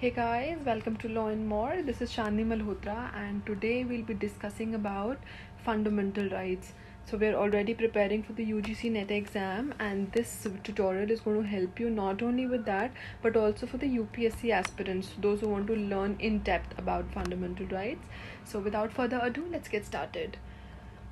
Hey guys, welcome to Law and More. This is Chandni Malhotra and today we'll be discussing about fundamental rights. So we're already preparing for the UGC NET exam and this tutorial is going to help you not only with that but also for the UPSC aspirants, those who want to learn in depth about fundamental rights. So without further ado, let's get started.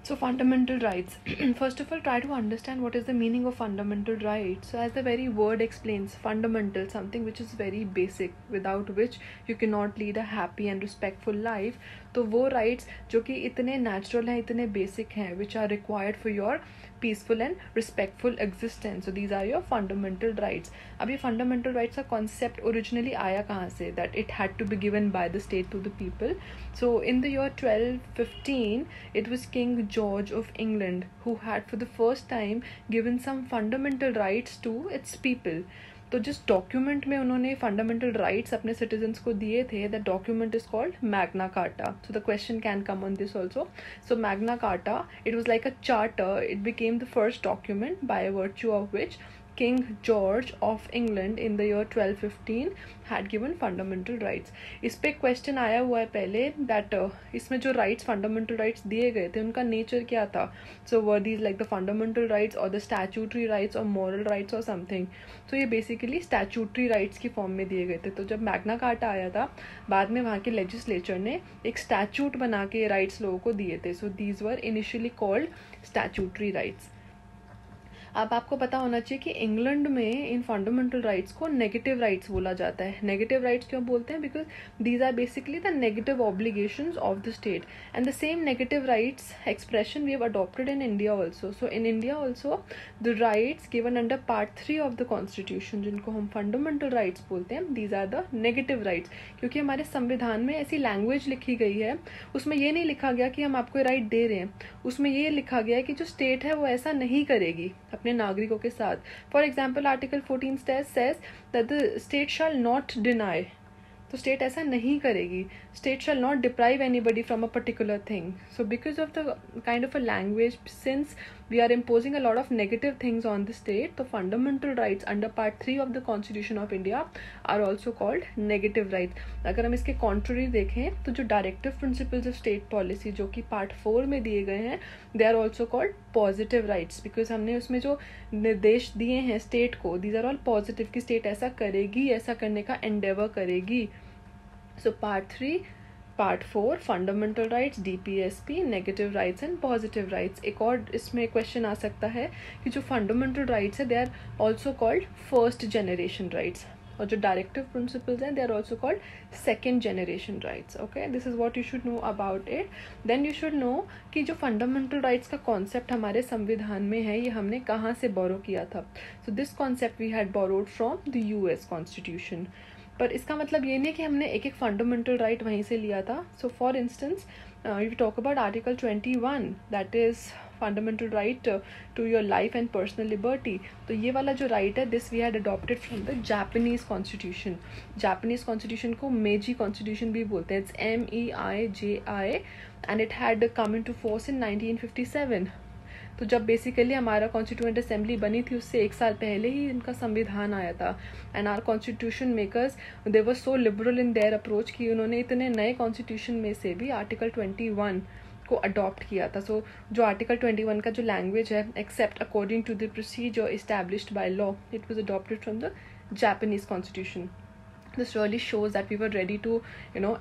So fundamental rights. First of all, try to understand what is the meaning of fundamental rights. So as the very word explains, fundamental, something which is very basic, without which you cannot lead a happy and respectful life. तो वो rights जो कि इतने natural हैं, इतने basic हैं, which are required for your peaceful and respectful existence. So these are your fundamental rights. अब ये fundamental rights का concept originally आया कहाँ से? That it had to be given by the state to the people. So in the year 1215, it was King George of England who had for the first time given some fundamental rights to its people. तो जिस document में उन्होंने fundamental rights अपने citizens को दिए थे, that document is called Magna carta. So the question can come on this also. So Magna carta, it was like a charter. It became the first document by virtue of which King George of England in the year 1215 had given fundamental rights. इस पे question आया हुआ है पहले that इसमें जो rights fundamental rights दिए गए थे उनका नेचर क्या था. So were these like the fundamental rights or the statutory rights or moral rights or something. So ये basically statutory rights की फॉर्म में दिए गए थे. तो जब मैग्ना कार्टा आया था, बाद में वहाँ के लेजिस्लेचर ने एक स्टैच्यूट बना के राइट्स लोगों को दिए थे. So these were initially called statutory rights. अब आपको पता होना चाहिए कि इंग्लैंड में इन फंडामेंटल राइट्स को नेगेटिव राइट्स बोला जाता है. नेगेटिव राइट्स क्यों बोलते हैं? Because these are basically the negative obligations of the state and the same negative rights expression we have adopted in India also. So in India also the rights given under part 3 of the constitution, जिनको हम fundamental rights बोलते हैं, these are the negative rights. क्योंकि हमारे संविधान में ऐसी language लिखी गई है, उसमें ये नहीं लिखा गया कि हम आपको राइट दे रहे हैं. उसमें ये लिखा गया है कि जो स्टेट है वो ऐसा नहीं करेगी अपने नागरिकों के साथ. For example article 14 says that the state shall not deny. तो स्टेट ऐसा नहीं करेगी. State shall not deprive anybody from a particular thing. So because of the kind of a language, since we are imposing a lot of negative things on the state, the fundamental rights under part 3 of the constitution of India are also called negative rights. अगर हम इसके contrary देखें तो जो directive principles of state policy जो कि part 4 में दिए गए हैं, they are also called positive rights, because हमने उसमें जो निर्देश दिए हैं state को, these are all positive, कि state ऐसा करेगी, ऐसा करने का endeavor करेगी. So part 3, part 4 fundamental rights, DPSP, negative rights and positive rights. एक और इसमें क्वेश्चन आ सकता है कि जो फंडामेंटल राइट्स है, they are also called first generation rights, और जो डायरेक्टिव प्रिंसिपल्स हैं, they are also called second generation rights. Okay, this is what you should know about it. Then you should know कि जो fundamental rights का concept हमारे संविधान में है, ये हमने कहाँ से बोरो किया था. So this concept we had borrowed from the US constitution. पर इसका मतलब ये नहीं कि हमने एक एक फंडामेंटल राइट वहीं से लिया था. So for instance you talk about article 21, that is fundamental right to your life and personal liberty. तो ये वाला जो राइट है, this we had adopted from the Japanese constitution. Japanese constitution को मेजी कॉन्स्टिट्यूशन भी बोलते हैं. It's MEIJI and it had come into force in 1957. तो जब बेसिकली हमारा कॉन्स्टिट्यूएंट असेंबली बनी थी, उससे एक साल पहले ही इनका संविधान आया था. And our constitution makers, they were so liberal in their approach कि उन्होंने इतने नए कॉन्स्टिट्यूशन में से भी आर्टिकल 21 को अडॉप्ट किया था. सो जो आर्टिकल 21 का जो लैंग्वेज है, except according to the procedure established by law, it was adopted from the Japanese constitution. This really shows that we were ready to,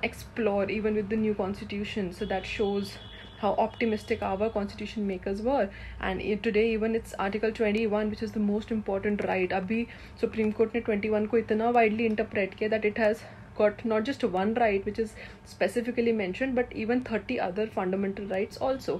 explore even with the new constitution. So that shows how optimistic our constitution makers were. And today even it's article 21 which is the most important right. Abhi Supreme Court ne 21 ko itna widely interpret kiya that it has got not just one right which is specifically mentioned, but even 30 other fundamental rights also.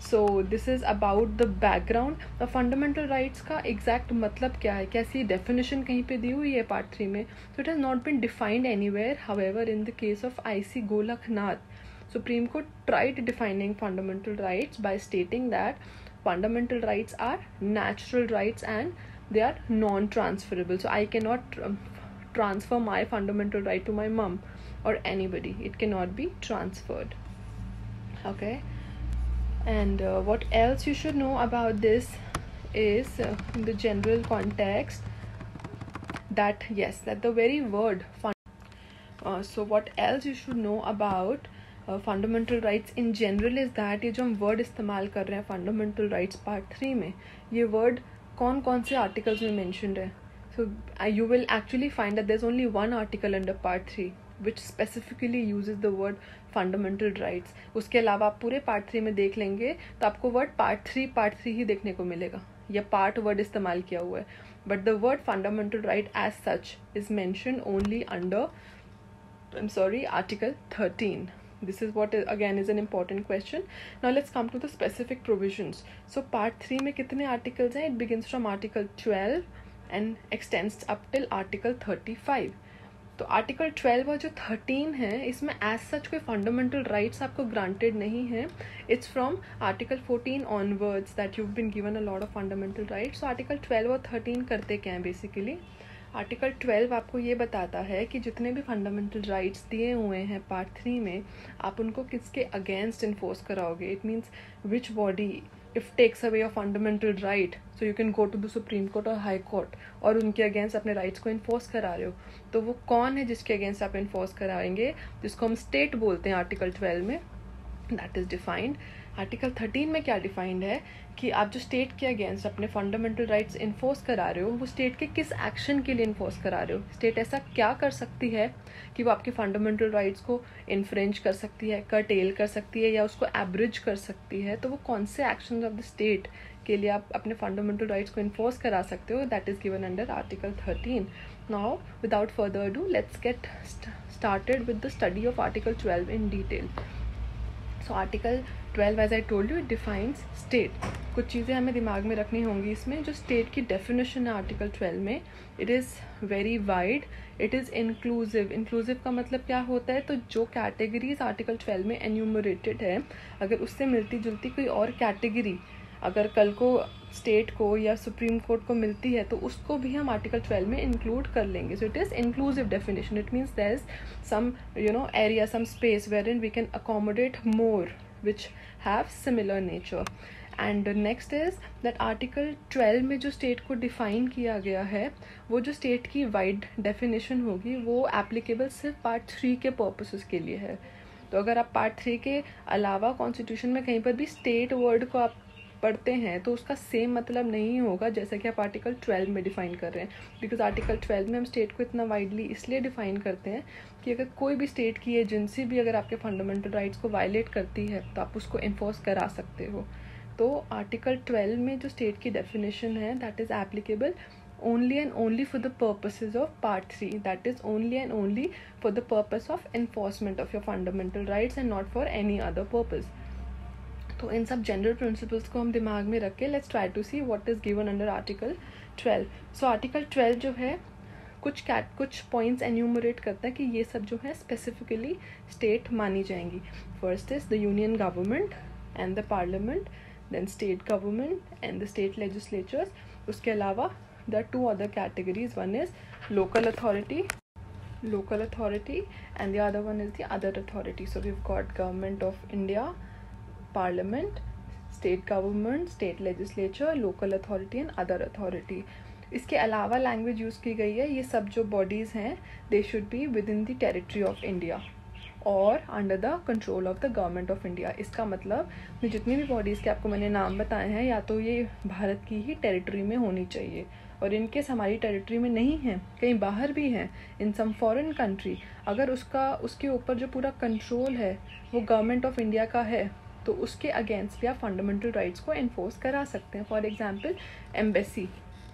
So this is about the background. The fundamental rights का exact मतलब क्या है, कैसी definition कहीं पे दी हुई है part 3 में. So it has not been defined anywhere. However, in the case of IC Golaknath, Supreme Court tried defining fundamental rights by stating that fundamental rights are natural rights and they are non-transferable. So I cannot transfer my fundamental right to my mom or anybody. It cannot be transferred. Okay, and what else you should know about this is in the general context that yes, that the very word So what else you should know about fundamental rights in general is that ये जो हम word इस्तेमाल कर रहे हैं fundamental rights part 3 में, ये word कौन कौन से आर्टिकल्स में मैंशनड है. So you will actually find that there is only one article under part 3 which specifically uses the word fundamental rights. उसके अलावा आप पूरे पार्ट 3 में देख लेंगे तो आपको वर्ड पार्ट 3 ही देखने को मिलेगा, या पार्ट वर्ड इस्तेमाल किया हुआ है. But the word fundamental right as such is mentioned only under Article 13. This is what again is an important question. Now let's come to the specific provisions. So part 3 में कितने articles हैं? It begins from Article 12 and extends up till Article 35. तो Article 12 और जो 13 है इसमें as such कोई fundamental rights आपको granted नहीं है. It's from Article 14 onwards that you've been given a lot of fundamental rights. So Article 12 और 13 करते क्या हैं basically? आर्टिकल 12 आपको ये बताता है कि जितने भी फंडामेंटल राइट्स दिए हुए हैं पार्ट 3 में, आप उनको किसके अगेंस्ट इन्फोर्स कराओगे. It means which body if takes away your fundamental right, so you can go to the supreme court और हाई कोर्ट और उनके अगेंस्ट अपने राइट्स को इन्फोर्स करा रहे हो. तो वो कौन है जिसके अगेंस्ट आप इन्फोर्स कराएंगे, जिसको हम स्टेट बोलते हैं आर्टिकल 12 में. That is defined. आर्टिकल 13 में क्या डिफाइंड है कि आप जो स्टेट के अगेंस्ट अपने फंडामेंटल राइट्स इन्फोर्स करा रहे हो वो स्टेट के किस एक्शन के लिए इन्फोर्स करा रहे हो. स्टेट ऐसा क्या कर सकती है कि वो आपके फंडामेंटल राइट्स को इन्फ्रेंच कर सकती है, कर्टेल कर सकती है या उसको एब्रिज कर सकती है. तो वो कौन से एक्शन ऑफ द स्टेट के लिए आप अपने फंडामेंटल राइट्स को इन्फोर्स करा सकते हो. That is given under article 13. Now without further do let's get started with the study of Article 12 in detail. So Article 12 as I told you it defines state. कुछ चीज़ें हमें दिमाग में रखनी होंगी इसमें. जो स्टेट की डेफिनेशन है आर्टिकल 12 में, it is very wide, it is inclusive. Inclusive का मतलब क्या होता है, तो जो कैटेगरीज आर्टिकल 12 में एन्यूमरेटेड है, अगर उससे मिलती जुलती कोई और कैटेगरी अगर कल को स्टेट को या सुप्रीम कोर्ट को मिलती है तो उसको भी हम आर्टिकल 12 में इंक्लूड कर लेंगे. So it is inclusive definition. It means there is some area, some space wherein we can accommodate more which have similar nature. And next is that article 12 में जो स्टेट को define किया गया है, वो जो स्टेट की wide definition होगी वो एप्लीकेबल सिर्फ पार्ट 3 के पर्पसेस के लिए है. तो अगर आप पार्ट 3 के अलावा कॉन्स्टिट्यूशन में कहीं पर भी स्टेट वर्ड को आप पढ़ते हैं तो उसका सेम मतलब नहीं होगा जैसा कि आप आर्टिकल 12 में डिफाइन कर रहे हैं. बिकॉज आर्टिकल 12 में हम स्टेट को इतना वाइडली इसलिए डिफाइन करते हैं कि अगर कोई भी स्टेट की एजेंसी भी अगर आपके फंडामेंटल राइट्स को वायलेट करती है तो आप उसको इन्फोर्स करा सकते हो. तो आर्टिकल 12 में जो स्टेट की डेफिनेशन है that is applicable only and only for the purposes of part 3. That is only and only for the purpose of enforcement of your fundamental rights and not for any other purpose. तो इन सब general principles को हम दिमाग में रख के let's try to see what is given under article 12. सो आर्टिकल 12 जो है कुछ पॉइंट्स एन्यूमरेट करता है कि ये सब जो है स्पेसिफिकली स्टेट मानी जाएंगी. First is the union government and the parliament, then state government and the state legislatures. उसके अलावा there are two other categories. One is local authority and the other one is the other authority. So we've got government of India, parliament, state government, state legislature, local authority and other authority. इसके अलावा language use की गई है. ये सब जो bodies हैं they should be within the territory of India और under the control of the government of India. इसका मतलब जितनी भी बॉडीज़ के आपको मैंने नाम बताए हैं या तो ये भारत की ही टेरिटरी में होनी चाहिए, और इनकेस हमारी टेरिटरी में नहीं है, कहीं बाहर भी हैं इन सम फॉरेन कंट्री, अगर उसके ऊपर जो पूरा कंट्रोल है वो गवर्नमेंट ऑफ इंडिया का है तो उसके अगेंस्ट भी आप फंडामेंटल राइट्स को इन्फोर्स करा सकते हैं. फॉर एग्जांपल एम्बेसी,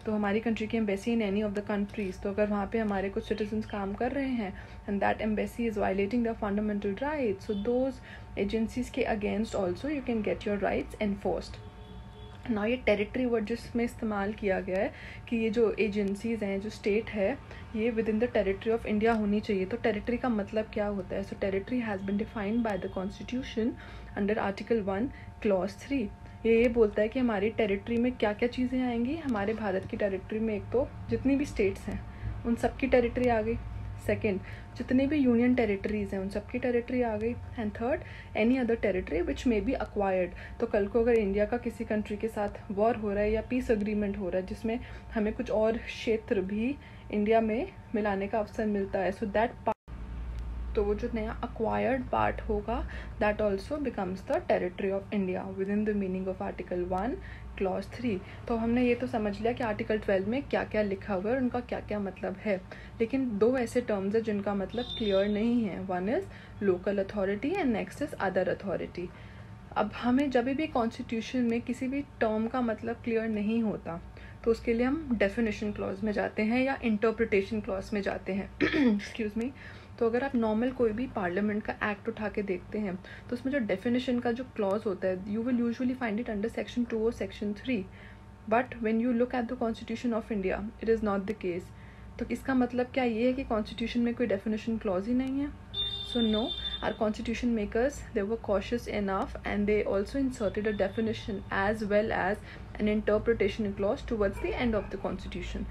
तो हमारी कंट्री की embassy in any of the countries, तो अगर वहाँ पे हमारे कुछ सिटीजन्स काम कर रहे हैं and that embassy is violating the fundamental rights, so those agencies के against also you can get your rights enforced. ना ये टेरिटरी वर्ड जिसमें इस्तेमाल किया गया है कि ये जो एजेंसीज़ हैं, जो स्टेट है, ये within the territory of India होनी चाहिए. तो टेरिटरी का मतलब क्या होता है? So territory has been defined by the constitution under article 1 clause 3. ये बोलता है कि हमारी टेरिटरी में क्या क्या चीज़ें आएंगी. हमारे भारत की टेरिटरी में एक तो जितनी भी स्टेट्स हैं उन सब की टेरिटरी आ गई. सेकेंड, जितनी भी यूनियन टेरिटरीज़ हैं उन सब की टेरिटरी आ गई. And third, any other territory which may be acquired. तो कल को अगर इंडिया का किसी कंट्री के साथ वॉर हो रहा है या पीस अग्रीमेंट हो रहा है जिसमें हमें कुछ और क्षेत्र भी इंडिया में मिलाने का अवसर मिलता है, सो दैट तो वो जो नया अक्वायर्ड पार्ट होगा that also becomes the territory of India with in the meaning of article 1 clause 3। तो हमने ये तो समझ लिया कि आर्टिकल 12 में क्या क्या लिखा हुआ है और उनका क्या क्या मतलब है, लेकिन दो ऐसे टर्म्स है जिनका मतलब क्लियर नहीं है। One is local authority and next is other authority. अब हमें जब भी कॉन्स्टिट्यूशन में किसी भी टर्म का मतलब क्लियर नहीं होता तो उसके लिए हम डेफिनेशन क्लॉज में जाते हैं या इंटरप्रिटेशन क्लॉज में जाते हैं। Excuse me. तो अगर आप नॉर्मल कोई भी पार्लियामेंट का एक्ट उठा के देखते हैं तो उसमें जो डेफिनेशन का जो क्लॉज होता है you will usually find it under section 2 और section 3, but when you look at the constitution of India it is not the case. तो इसका मतलब क्या ये है कि कॉन्स्टिट्यूशन में कोई डेफिनेशन क्लॉज ही नहीं है? So no, our constitution makers, they were cautious enough and they also inserted a definition as well as an interpretation clause towards the end of the constitution,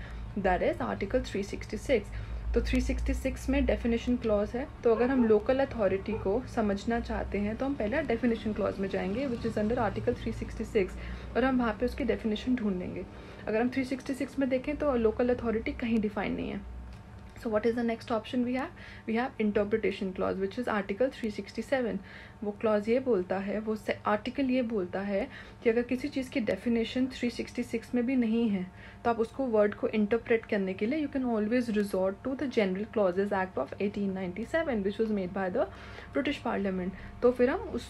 that is article 366। तो 366 में definition clause है। तो अगर हम local authority को समझना चाहते हैं तो हम पहले डेफिनेशन क्लॉज में जाएंगे विच इज़ अंडर आर्टिकल 366 और हम वहाँ पे उसकी डेफिनेशन ढूंढेंगे। अगर हम 366 में देखें तो लोकल अथॉरिटी कहीं डिफाइन नहीं है। So what is the next option we have? We have interpretation clause which is article 367। वो clause ये बोलता है, वो article ये बोलता है कि अगर किसी चीज़ की definition 366 में भी नहीं है तो आप उसको word को interpret करने के लिए you can always resort to the General Clauses Act of 1897 which was made by the British Parliament। तो फिर हम उस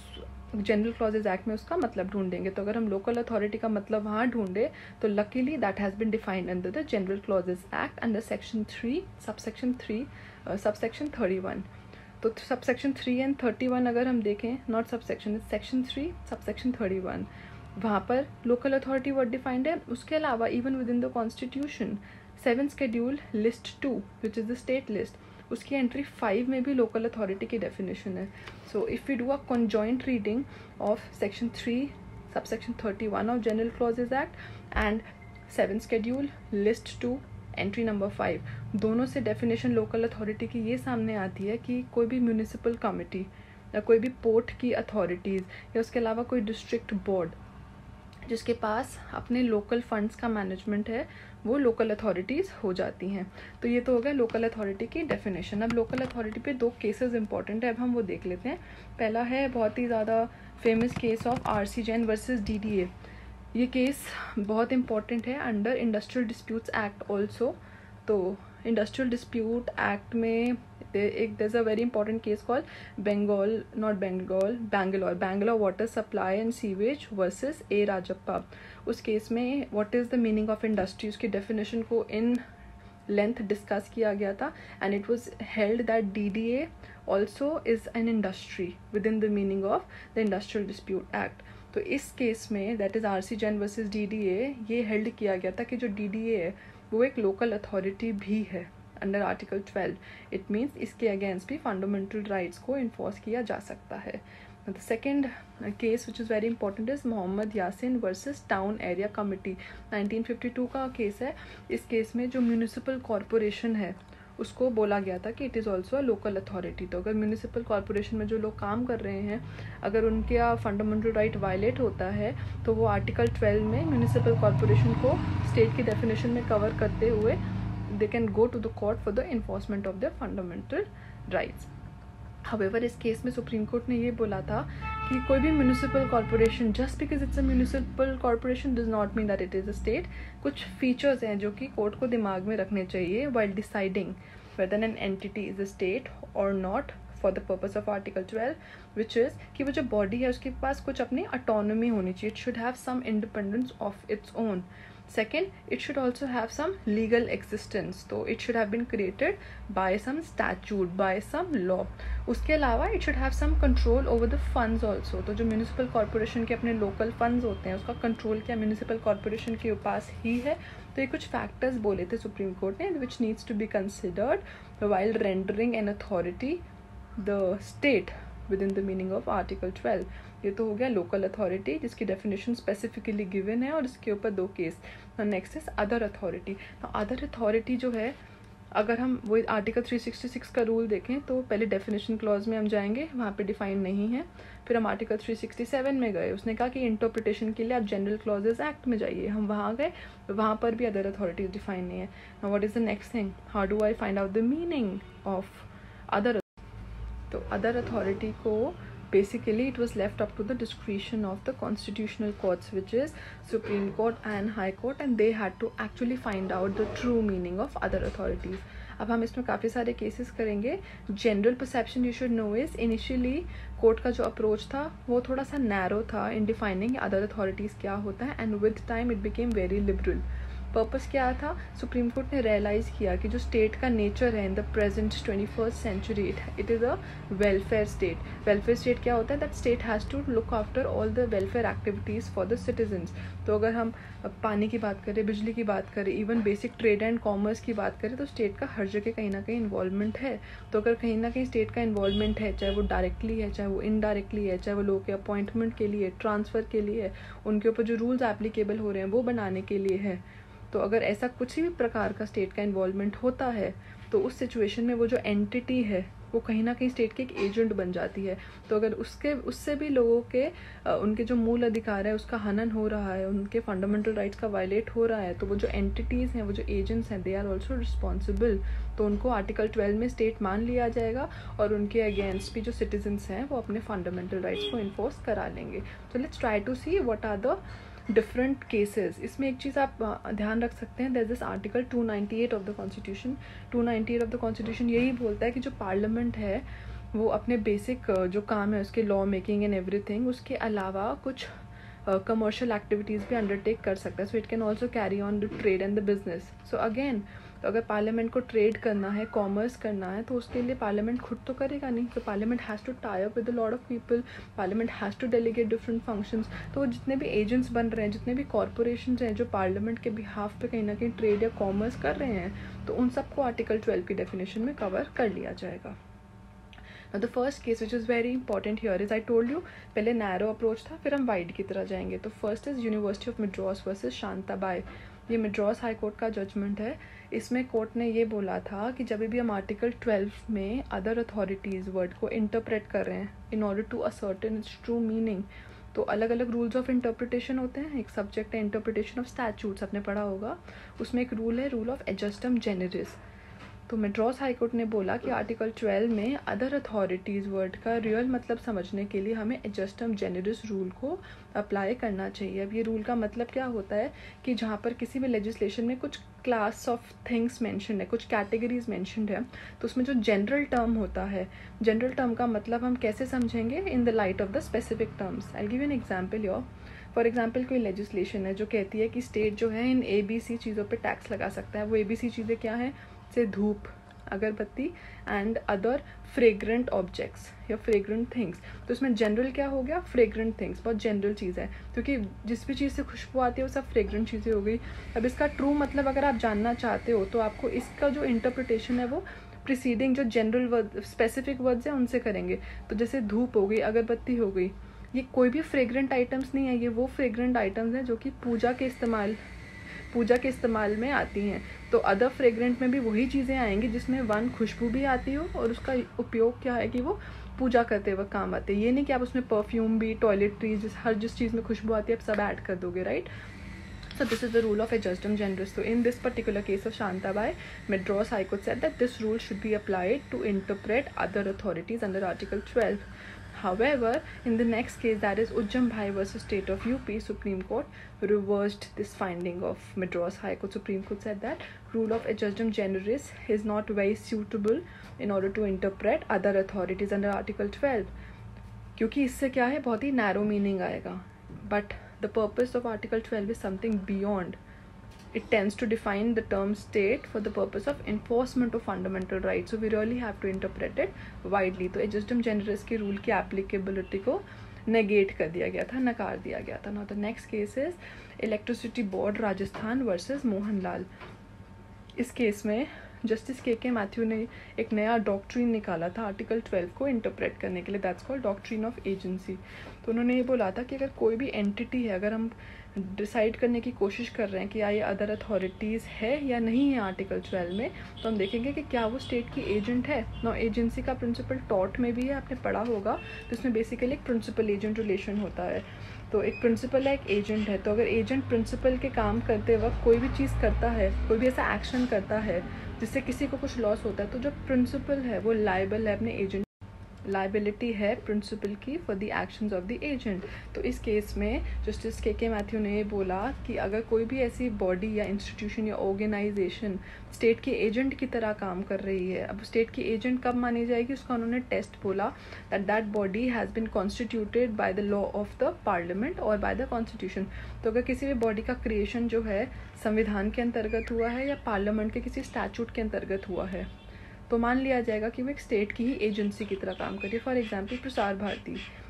जनरल क्लॉजेज एक्ट में उसका मतलब ढूंढेंगे। तो अगर हम लोकल अथॉरिटी का मतलब वहाँ ढूंढे तो luckily that has been defined under the general clauses act under section 3 subsection 31। तो सबसेक्शन 3 एंड 31 अगर हम देखें, नॉट सबसेक्शन, सेक्शन 3 सबसेक्शन 31, वहाँ पर लोकल अथॉरिटी वर्ड डिफाइंड है। उसके अलावा even with in the constitution 7th schedule list 2 which is the state list, उसकी एंट्री 5 में भी लोकल अथॉरिटी की डेफिनेशन है। So if you do a conjoint reading of section 3 subsection 31 of general clauses act and 7th schedule list 2 entry number 5, दोनों से definition local authority की ये सामने आती है कि कोई भी म्यूनिसिपल कमिटी या कोई भी पोर्ट की अथॉरिटीज़ या उसके अलावा कोई डिस्ट्रिक्ट बोर्ड जिसके पास अपने लोकल फंड्स का मैनेजमेंट है वो लोकल अथॉरिटीज़ हो जाती हैं। तो ये तो हो गया लोकल अथॉरिटी की डेफिनेशन। अब लोकल अथॉरिटी पे दो केसेस इंपॉर्टेंट है, अब हम वो देख लेते हैं। पहला है बहुत ही ज़्यादा famous case of RC Jain versus DDA। ये केस बहुत इंपॉर्टेंट है under industrial disputes act also. तो इंडस्ट्रियल डिस्प्यूट एक्ट में there's a very important case called Bangalore water supply and sewage versus A Rajappa। उस केस में what is the meaning of industry उसकी definition को in length discuss किया गया था and it was held that DDA also is an industry within the meaning of the industrial dispute act। तो इस case में that is RC Jain versus DDA ये held किया गया था कि जो DDA है वो एक लोकल अथॉरिटी भी है अंडर आर्टिकल 12। इट मीन्स इसके अगेंस्ट भी फंडामेंटल राइट्स को इन्फोर्स किया जा सकता है। The second case which is very important is Mohammad Yasin versus town area committee, 1952 का केस है। इस केस में जो म्यूनिसिपल कॉरपोरेशन है उसको बोला गया था कि it is also a local authority. तो अगर म्यूनिसिपल कॉरपोरेशन में जो लोग काम कर रहे हैं अगर उनके फंडामेंटल राइट वायलेट होता है तो वो आर्टिकल 12 में म्यूनिसिपल कॉरपोरेशन को स्टेट की डेफिनेशन में कवर करते हुए they can go to the court for the enforcement of their fundamental rights। However, इस केस में सुप्रीम कोर्ट ने ये बोला था कि कोई भी municipal corporation just because it's a municipal corporation does not mean that it is a state. कुछ फीचर्स हैं जो कि कोर्ट को दिमाग में रखने चाहिए while deciding whether an entity is a state or not for the purpose of article 12, which is कि वो जो बॉडी है उसके पास कुछ अपनी ऑटोनॉमी होनी चाहिए। It should have some independence of its own। Second, it should also have some legal existence, so it should have been created by some statute, by some law। उसके अलावा it should have some control over the funds also। तो जो municipal corporation के अपने local funds होते हैं उसका control क्या म्यूनिसिपल कॉरपोरेशन के पास ही है। तो ये कुछ फैक्टर्स बोले थे सुप्रीम कोर्ट ने which needs to be considered while rendering an authority the state within the meaning of article 12। ये तो हो गया लोकल अथॉरिटी जिसकी डेफिनेशन स्पेसिफिकली गिवन है और इसके ऊपर दो case. Next is other authority. Other authority जो है अगर हम वो आर्टिकल 366 का रूल देखें तो पहले डेफिनेशन क्लॉज में हम जाएंगे, वहाँ पे डिफाइन नहीं है। फिर हम आर्टिकल 367 में गए, उसने कहा कि इंटरप्रिटेशन के लिए आप जनरल क्लॉजेज एक्ट में जाइए। हम वहाँ गए, वहाँ पर भी अदर अथॉरिटीज डिफाइन नहीं है। What is the next thing, how do I find out the meaning of other. तो अदर अथॉरिटी को basically it was left up to the discretion of the constitutional courts, which is Supreme Court and High Court, and they had to actually find out the true meaning of other authorities. अब हम इसमें काफ़ी सारे cases करेंगे. General perception you should no is initially court का जो approach था वो थोड़ा सा नैरो था इन डिफाइनिंग अदर अथॉरिटीज़ क्या होता है, and with time it became very liberal. Purpose क्या था? सुप्रीम कोर्ट ने रियलाइज़ किया कि जो स्टेट का नेचर है in the present 21st century, it is a welfare state. Welfare state क्या होता है? That state has to look after all the welfare activities for the citizens. तो अगर हम पानी की बात करें, बिजली की बात करें, even basic trade and commerce की बात करें, तो स्टेट का हर जगह कहीं ना कहीं इन्वॉल्वमेंट है. तो अगर कहीं ना कहीं स्टेट का इन्वॉल्वमेंट है, चाहे वो डायरेक्टली है, चाहे वो इनडायरेक्टली है, चाहे वो लोगों के अपॉइंटमेंट के लिए, ट्रांसफ़र के लिए है, उनके ऊपर जो रूल्स एप्लीकेबल हो रहे हैं वो बनाने के लिए है. तो अगर ऐसा कुछ भी प्रकार का स्टेट का इन्वॉल्वमेंट होता है तो उस सिचुएशन में वो जो एंटिटी है वो कहीं ना कहीं स्टेट के एक एजेंट बन जाती है. तो अगर उससे भी लोगों के उनके जो मूल अधिकार है उसका हनन हो रहा है, उनके फंडामेंटल राइट्स का वायलेट हो रहा है, तो वो जो एंटिटीज़ हैं, वो जो एजेंट्स हैं, दे आर ऑल्सो रिस्पॉन्सिबल. तो उनको आर्टिकल 12 में स्टेट मान लिया जाएगा और उनके अगेंस्ट भी जो सिटीजन्स हैं वो अपने फंडामेंटल राइट्स को इन्फोर्स करा लेंगे. तो let's try to see what are the different cases. इसमें एक चीज़ आप ध्यान रख सकते हैं, that this article 298 of the constitution. 298 of the constitution यही बोलता है कि जो पार्लियामेंट है वो अपने बेसिक जो काम है उसके लॉ मेकिंग एंड एवरीथिंग, उसके अलावा कुछ कमर्शियल एक्टिविटीज़ भी अंडरटेक कर सकता है. So it can also carry on the trade and the business. So again, तो अगर पार्लियामेंट को ट्रेड करना है, कॉमर्स करना है, तो उसके लिए पार्लियामेंट खुद तो करेगा नहीं. तो parliament has to tie up with a lot of people, parliament has to delegate different functions. तो जितने भी एजेंट्स बन रहे हैं, जितने भी कॉरपोरेशंस हैं जो पार्लियामेंट के बिहाफ पे कहीं ना कहीं ट्रेड या कॉमर्स कर रहे हैं, तो उन सबको आर्टिकल 12 की डेफिनेशन में कवर कर लिया जाएगा. Now the first case which is very important here is, I told you पहले नैरो अप्रोच था, फिर हम वाइड की तरह जाएंगे. तो first is university of Madras versus Shantabai. ये मद्रास हाई कोर्ट का जजमेंट है. इसमें कोर्ट ने ये बोला था कि जब भी हम आर्टिकल 12 में अदर अथॉरिटीज़ वर्ड को इंटरप्रेट कर रहे हैं in order to ascertain its true meaning, तो अलग अलग रूल्स ऑफ इंटरप्रिटेशन होते हैं. एक सब्जेक्ट है इंटरप्रिटेशन ऑफ स्टैट्यूट्स, आपने पढ़ा होगा. उसमें एक रूल है, रूल ऑफ एडजस्टम जेनेरिस. तो मद्रास हाई कोर्ट ने बोला कि आर्टिकल 12 में अदर अथॉरिटीज़ वर्ड का रियल मतलब समझने के लिए हमें एडजस्टम जेनेरिस रूल को अप्लाई करना चाहिए. अब ये रूल का मतलब क्या होता है कि जहाँ पर किसी भी लेजिस्लेशन में कुछ क्लास ऑफ थिंग्स मेंशन्ड है, कुछ कैटेगरीज मेंशन्ड है, तो उसमें जो जनरल टर्म होता है, जनरल टर्म का मतलब हम कैसे समझेंगे? In the light of the specific terms. I give an example your. For example कोई लेजिस्लेशन है जो कहती है कि स्टेट जो है इन ABC चीज़ों पर टैक्स लगा सकता है. वो ABC चीज़ें क्या हैं? से धूप, अगरबत्ती एंड अदर फ्रेग्रेंट ऑब्जेक्ट्स या फ्रेग्रेंट थिंग्स. तो इसमें जनरल क्या हो गया? Fragrant things. बहुत जनरल चीज़ है क्योंकि जिस भी चीज़ से खुशबू आती है वो सब फ्रेग्रेंट चीज़ें हो गई. अब इसका ट्रू मतलब अगर आप जानना चाहते हो तो आपको इसका जो इंटरप्रिटेशन है वो प्रिसीडिंग जो जनरल वर्ड, स्पेसिफिक वर्ड्स हैं उनसे करेंगे. तो जैसे धूप हो गई, अगरबत्ती हो गई, ये कोई भी फ्रेग्रेंट आइटम्स नहीं है. ये वो फ्रेग्रेंट आइटम्स हैं जो कि पूजा के इस्तेमाल में आती हैं. तो अदर फ्रेग्रेंट में भी वही चीज़ें आएंगी जिसमें वन खुशबू भी आती हो और उसका उपयोग क्या है कि वो पूजा करते वक्त काम आते हैं. ये नहीं कि आप उसमें परफ्यूम भी, टॉयलेटरीज, जिस चीज़ में खुशबू आती है आप सब ऐड कर दोगे, right? So this is the rule of adjustum generis. So in this particular case of Shantabai, Madras High Court said that this rule should be applied to interpret other authorities under Article 12. However, in the next case, that is Ujjam Bhai versus State of UP, Supreme Court reversed this finding of Madras High Court. Supreme Court said that rule of adjustum generis is not very suitable in order to interpret other authorities under Article 12. क्योंकि इससे क्या है, बहुत ही narrow meaning आएगा. But the purpose of Article 12 is something beyond. It tends to define the term state for the purpose of enforcement of fundamental rights. So we really have to interpret it widely. तो adjustum generis के rule की applicability को negate कर दिया गया था, नकार दिया गया था. Now the next case is Electricity Board Rajasthan versus Mohanlal. इस केस में जस्टिस के मैथ्यू ने एक नया डॉक्ट्रिन निकाला था आर्टिकल 12 को इंटरप्रेट करने के लिए. That's called doctrine of agency. तो उन्होंने ये बोला था कि अगर कोई भी एंटिटी है, अगर हम डिसाइड करने की कोशिश कर रहे हैं कि ये अदर अथॉरिटीज़ है या नहीं है आर्टिकल 12 में, तो हम देखेंगे कि क्या वो स्टेट की एजेंट है. नो, एजेंसी का प्रिंसिपल टॉट में भी है, आपने पढ़ा होगा. तो इसमें बेसिकली एक प्रिंसिपल एजेंट रिलेशन होता है. तो एक प्रिंसिपल है, एक एजेंट है. तो अगर एजेंट प्रिंसिपल के काम करते वक्त कोई भी चीज़ करता है, कोई भी ऐसा एक्शन करता है जिससे किसी को कुछ लॉस होता है, तो जो प्रिंसिपल है वो लायबल है अपने एजेंट लाइबिलिटी है प्रिंसिपल की for the actions of the agent. तो इस केस में जस्टिस के मैथ्यू ने ये बोला कि अगर कोई भी ऐसी बॉडी या इंस्टीट्यूशन या ऑर्गेनाइजेशन स्टेट के एजेंट की तरह काम कर रही है, अब स्टेट की एजेंट कब मानी जाएगी, उसका उन्होंने टेस्ट बोला that body has bin constituted by the law of the parliament और बाय द कॉन्स्टिट्यूशन। तो अगर किसी भी बॉडी का क्रिएशन जो है संविधान के अंतर्गत हुआ है या पार्लियामेंट के किसी स्टैचूट के अंतर्गत हुआ है, तो मान लिया जाएगा कि वो एक स्टेट की ही एजेंसी की तरह काम करिए। For example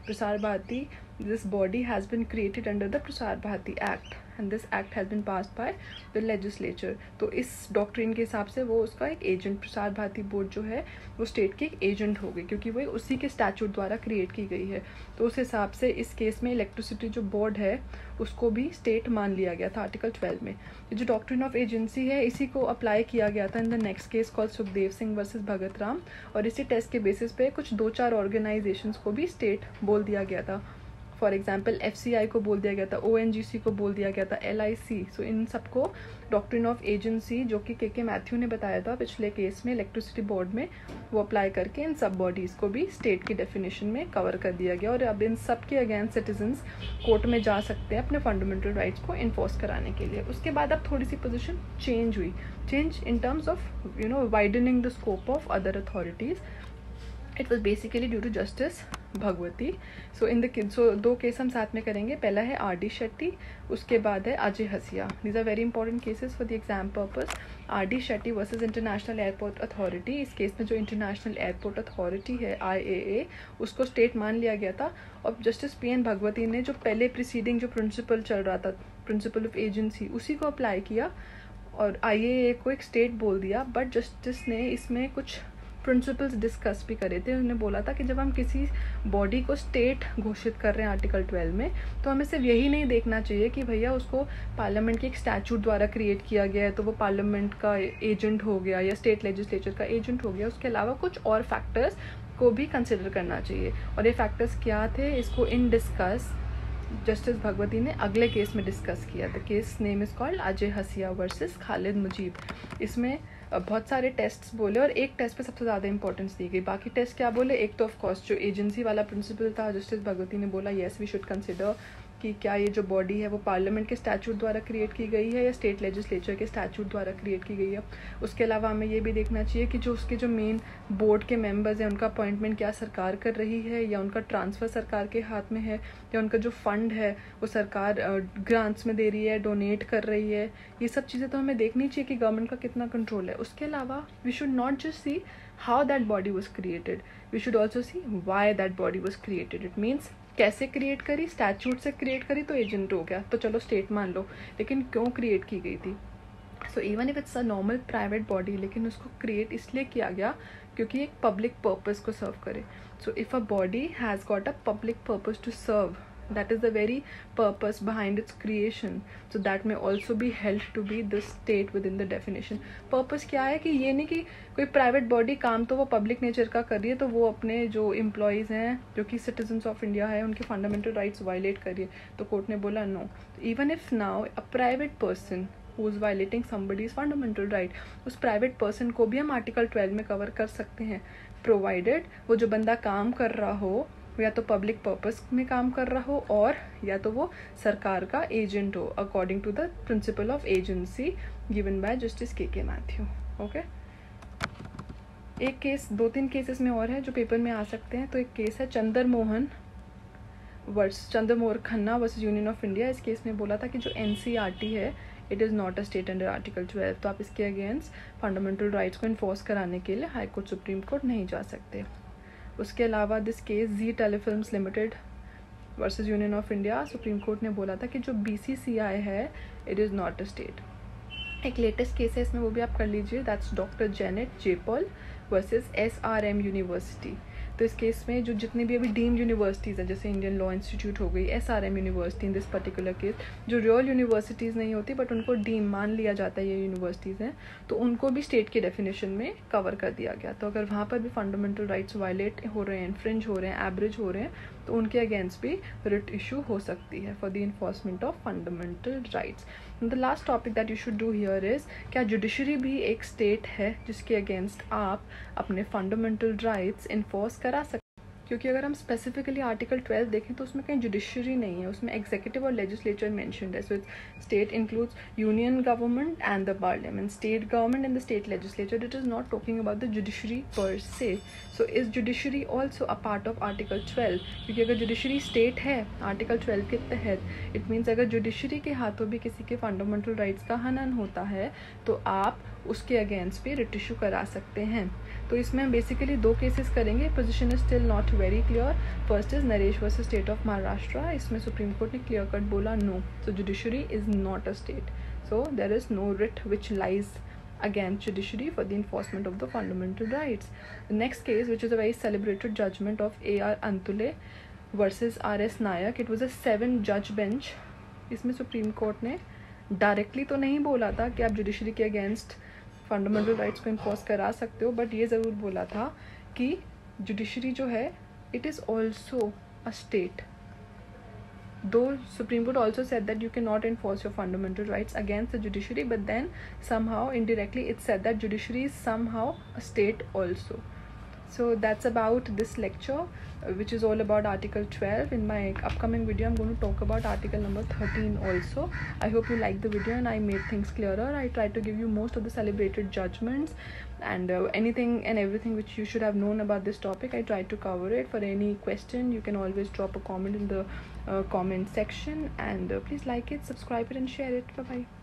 Prasar Bharati this body has been created under the Prasar Bharati act and this act has been passed by the legislature. तो इस डॉक्ट्रिन के हिसाब से वो उसका एक एजेंट, प्रसार भारती बोर्ड जो है वो स्टेट की एक एजेंट हो गई, क्योंकि वो उसी के स्टैचूट द्वारा क्रिएट की गई है। तो उस हिसाब से इस केस में इलेक्ट्रिसिटी जो बोर्ड है उसको भी स्टेट मान लिया गया था आर्टिकल 12 में। ये जो डॉक्ट्रिन ऑफ एजेंसी है इसी को अप्लाई किया गया था in the next case called Sukhdev Singh versus Bhagat Ram, और इसी टेस्ट के बेसिस पे कुछ 2-4 ऑर्गेनाइजेशंस को भी स्टेट बोल दिया गया था। फॉर एग्जाम्पल FCI को बोल दिया गया था, ONGC को बोल दिया गया था, LIC। सो इन सबको डॉक्ट्रिन ऑफ एजेंसी जो कि के मैथ्यू ने बताया था पिछले केस में इलेक्ट्रिसिटी बोर्ड में, वो अप्लाई करके इन सब बॉडीज़ को भी स्टेट की डेफिनेशन में कवर कर दिया गया। और अब इन सब के अगेंस्ट सिटीजन्स कोर्ट में जा सकते हैं अपने फंडामेंटल राइट्स को इन्फोर्स कराने के लिए। उसके बाद अब थोड़ी सी पोजिशन चेंज हुई, change in terms of widening the scope of other authorities. It was basically due to justice Bhagwati. So 2 case हम साथ में करेंगे। पहला है RD शेट्टी, उसके बाद है Ajay Hasia. These are very important cases for the exam purpose. RD Shetty versus international airport authority. इस केस में जो इंटरनेशनल एयरपोर्ट अथॉरिटी है IAA, उसको स्टेट मान लिया गया था, और जस्टिस PN भगवती ने जो पहले प्रीसीडिंग जो प्रिंसिपल चल रहा था, प्रिंसिपल ऑफ एजेंसी, उसी को अप्लाई किया और IAA को एक स्टेट बोल दिया। बट जस्टिस ने इसमें कुछ प्रिंसिपल्स डिस्कस भी करे थे। उन्होंने बोला था कि जब हम किसी बॉडी को स्टेट घोषित कर रहे हैं आर्टिकल 12 में, तो हमें सिर्फ यही नहीं देखना चाहिए कि भैया उसको पार्लियामेंट के एक स्टैचूट द्वारा क्रिएट किया गया है तो वो पार्लियामेंट का एजेंट हो गया या स्टेट लेजिस्लेचर का एजेंट हो गया। उसके अलावा कुछ और फैक्टर्स को भी कंसिडर करना चाहिए। और ये फैक्टर्स क्या थे, इसको इन डिस्कस जस्टिस भगवती ने अगले केस में डिस्कस किया। The case name is called Ajay हसिया वर्सेस खालिद मुजीब। इसमें बहुत सारे टेस्ट्स बोले और एक टेस्ट पे सबसे ज़्यादा इंपॉर्टेंस दी गई। बाकी टेस्ट क्या बोले, एक तो ऑफ कोर्स जो एजेंसी वाला प्रिंसिपल था, जस्टिस भगवती ने बोला येस वी शुड कंसिडर कि क्या ये जो बॉडी है वो पार्लियामेंट के स्टैचूट द्वारा क्रिएट की गई है या स्टेट लेजिस्लेचर के स्टैचूट द्वारा क्रिएट की गई है। उसके अलावा हमें ये भी देखना चाहिए कि जो उसके जो मेन बोर्ड के मेंबर्स हैं उनका अपॉइंटमेंट क्या सरकार कर रही है या उनका ट्रांसफ़र सरकार के हाथ में है, या उनका जो फंड है वो सरकार ग्रांट्स में दे रही है, डोनेट कर रही है। ये सब चीज़ें तो हमें देखनी चाहिए कि गवर्नमेंट का कितना कंट्रोल है। उसके अलावा we should not just see how that body was created, we should also see why that body was created. It means कैसे क्रिएट करी, स्टैचूट से क्रिएट करी तो एजेंट हो गया, तो चलो स्टेट मान लो, लेकिन क्यों क्रिएट की गई थी। So even if it's a normal private body, लेकिन उसको क्रिएट इसलिए किया गया क्योंकि एक पब्लिक पर्पस को सर्व करे। So if a body has got a public purpose to serve, that is the very purpose behind its creation, so that may also be held to be the state within the definition. Purpose क्या है कि ये नहीं कि कोई private body काम तो वो पब्लिक नेचर का कर रही है तो वो अपने जो एम्प्लॉयज़ हैं जो कि सिटीजन्स ऑफ इंडिया है उनके फंडामेंटल राइट्स वायलेट कर रही है। तो कोर्ट ने बोला no, even if now a private person who is violating somebody's fundamental right, उस प्राइवेट पर्सन को भी हम आर्टिकल 12 में कवर कर सकते हैं, प्रोवाइडेड वो जो बंदा काम कर रहा हो या तो पब्लिक पर्पस में काम कर रहा हो और या तो वो सरकार का एजेंट हो, according to the principle of agency given by justice K Mathew. Okay, एक केस, 2-3 केसेस में और है जो पेपर में आ सकते हैं। तो एक केस है Chandramohan Khanna versus Union of India. इस केस में बोला था कि जो NCERT है it is not a state under article 12, तो आप इसके अगेंस्ट फंडामेंटल राइट्स को इन्फोर्स कराने के लिए हाई कोर्ट सुप्रीम कोर्ट नहीं जा सकते। उसके अलावा this case Zee Telefilms Limited versus Union of India, Supreme court ने बोला था कि जो BCCI है it is not a state. एक लेटेस्ट केस है इसमें, वो भी आप कर लीजिए, that's doctor Janet Jeypaul versus SRM university. तो इस केस में जो जितनी भी अभी डीम्ड यूनिवर्सिटीज़ हैं, जैसे इंडियन लॉ इंस्टीट्यूट हो गई, SRM university in this particular case, जो रियल यूनिवर्सिटीज़ नहीं होती बट उनको डीम मान लिया जाता है ये यूनिवर्सिटीज़ हैं, तो उनको भी स्टेट के डेफिनेशन में कवर कर दिया गया। तो अगर वहाँ पर भी फंडामेंटल राइट्स वायलेट हो रहे हैं, इन्फ्रिंज हो रहे हैं, एब्रिज हो रहे हैं, तो उनके अगेंस्ट भी रिट इशू हो सकती है for the enforcement of fundamental rights. The last topic that you should do here is, क्या जुडिशरी भी एक स्टेट है जिसके अगेंस्ट आप अपने फंडामेंटल राइट्स इन्फोर्स करा सकते क्योंकि अगर हम स्पेसिफिकली आर्टिकल 12 देखें तो उसमें कहीं जुडिशरी नहीं है, उसमें एग्जीक्यूटिव और लेजिस्लेचर मेंशन्ड है. So state includes union government and the parliament, state government and the state legislature. It is not talking about the judiciary per se. So is judiciary also a part of article 12? क्योंकि अगर judiciary state है article 12 के तहत, it means अगर judiciary के हाथों भी किसी के फंडामेंटल राइट्स का हनन होता है तो आप उसके अगेंस्ट भी रिट इशू करा सकते हैं. तो इसमें हम बेसिकली 2 केसेस करेंगे. Position is still not very clear. First is Naresh versus state of Maharashtra. इसमें सुप्रीम कोर्ट ने क्लियर कट बोला no, so judiciary is not a state, so there is no writ which lies against judiciary for the enforcement of the fundamental rights. The next case, which is a very celebrated judgment of A.R. Antule versus R.S. Nayak, it was a 7-judge bench. इसमें supreme court ने directly तो नहीं बोला था कि आप judiciary के against fundamental rights को इन्फोर्स करा सकते हो, बट ये ज़रूर बोला था कि जुडिशरी जो है it is also a state. Though Supreme Court also said that you cannot enforce your fundamental rights against the judiciary, but then somehow indirectly it said that judiciary is somehow a state also. So that's about this lecture, which is all about Article 12. In my upcoming video I'm going to talk about Article number 13 also. I hope you liked the video and I made things clearer. I tried to give you most of the celebrated judgments and anything and everything which you should have known about this topic. I tried to cover it. For any question you can always drop a comment in the comment section, and please like it, subscribe it and share it. Bye bye.